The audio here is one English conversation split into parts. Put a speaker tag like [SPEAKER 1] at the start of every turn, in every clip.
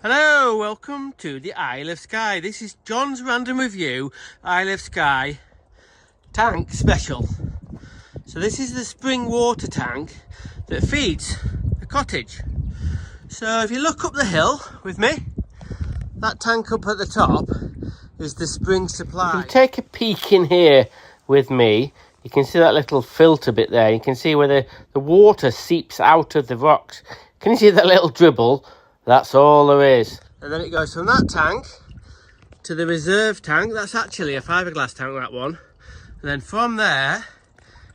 [SPEAKER 1] Hello, welcome to the Isle of Skye. This is John's Random Review Isle of Skye tank special. So this is the spring water tank that feeds the cottage. So if you look up the hill with me, that tank up at the top is the spring supply. You can take a peek in here with me. You can see that little filter bit there. You can see where the water seeps out of the rocks. Can you see that little dribble? That's all there is. And then it goes from that tank to the reserve tank. That's actually a fiberglass tank, that one. And then from there,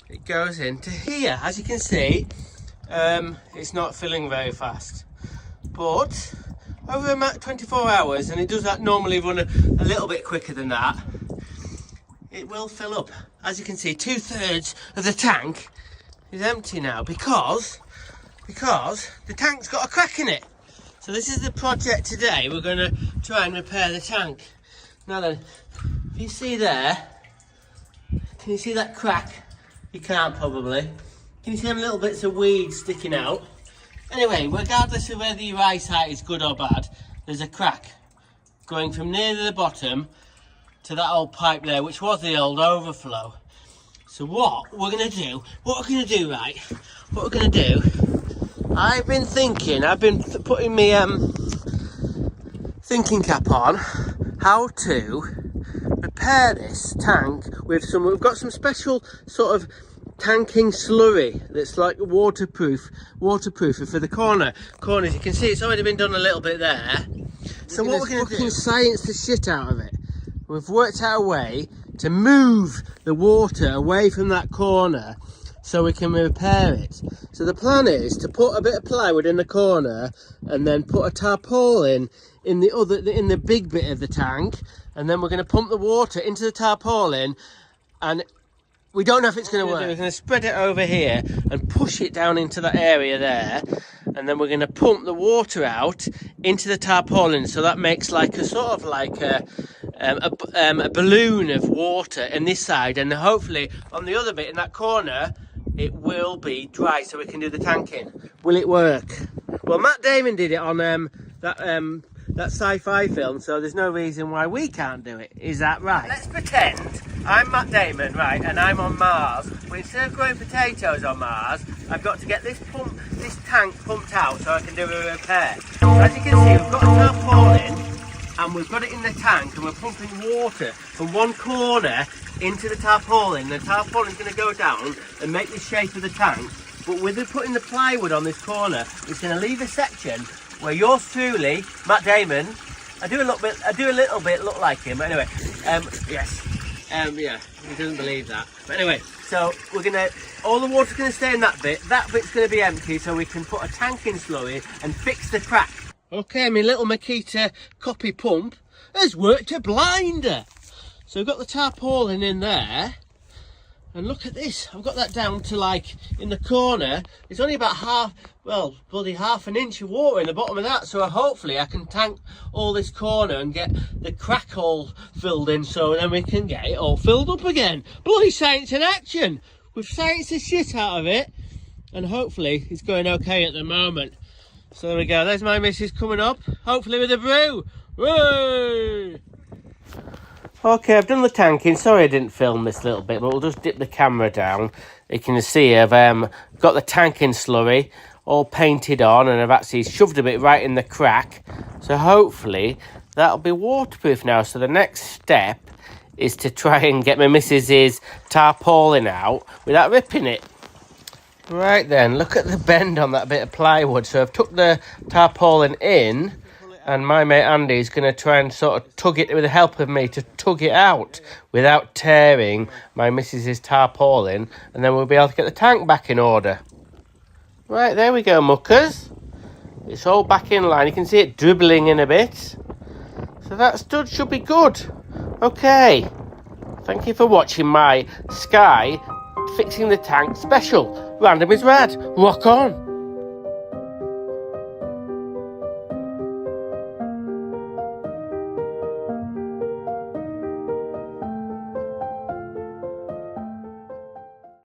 [SPEAKER 1] it goes into here. As you can see, it's not filling very fast. But over about 24 hours, and it does that normally run a little bit quicker than that, it will fill up. As you can see, 2/3 of the tank is empty now because the tank's got a crack in it. So this is the project today. We're going to try and repair the tank. Now then, if you see there, can you see that crack? You can't probably. Can you see them little bits of weed sticking out? Anyway, regardless of whether your eyesight is good or bad, there's a crack going from near the bottom to that old pipe there, which was the old overflow. So what we're going to do, right, what we're going to do, I've been putting my thinking cap on how to repair this tank with we've got some special sort of tanking slurry that's like waterproof for the corners. You can see it's already been done a little bit there. So what we're going to do is science the shit out of it. We've worked out a way to move the water away from that corner so we can repair it. So the plan is to put a bit of plywood in the corner and then put a tarpaulin in the big bit of the tank, and then we're going to pump the water into the tarpaulin, and we don't know if it's going to work. We're going to spread it over here and push it down into that area there, and then we're going to pump the water out into the tarpaulin, so that makes like a sort of like a balloon of water in this side, and hopefully on the other bit in that corner it will be dry so we can do the tanking. Will it work? Well, Matt Damon did it on that sci-fi film, so there's no reason why we can't do it. Is that right? Let's pretend I'm Matt Damon, right, and I'm on Mars. But instead of growing potatoes on Mars, I've got to get this tank pumped out so I can do a repair. So as you can see, we've got a tarpaulin and we've got it in the tank, and we're pumping water from one corner into the tarpaulin. The tarpaulin's going to go down and make the shape of the tank, but with putting the plywood on this corner, it's going to leave a section where yours truly, Matt Damon, I do a little bit look like him, but anyway, yes, yeah, he doesn't believe that, but anyway, so all the water's going to stay in that bit's going to be empty, so we can put a tank in slowly and fix the crack. Okay, my little Makita copy pump has worked a blinder. So we've got the tarpaulin in there, and look at this, I've got that down to like in the corner. It's only about half an inch of water in the bottom of that, so hopefully I can tank all this corner and get the crack all filled in, so then we can get it all filled up again. Bloody science in action! We've scienced the shit out of it, and hopefully it's going okay at the moment. So there we go, there's my missus coming up, hopefully with a brew. Whee! Okay, I've done the tanking. Sorry I didn't film this little bit, but we'll just dip the camera down. You can see I've got the tanking slurry all painted on, and I've actually shoved a bit right in the crack. So hopefully that'll be waterproof now. So the next step is to try and get my missus's tarpaulin out without ripping it. Right then, look at the bend on that bit of plywood. So I've took the tarpaulin in, and my mate Andy is going to try and sort of tug it with the help of me to tug it out without tearing my missus's tarpaulin, and then we'll be able to get the tank back in order. Right, there we go, muckers. It's all back in line. You can see it dribbling in a bit. So that should be good. Okay. Thank you for watching my Skye fixing the tank special. Random is rad. Rock on.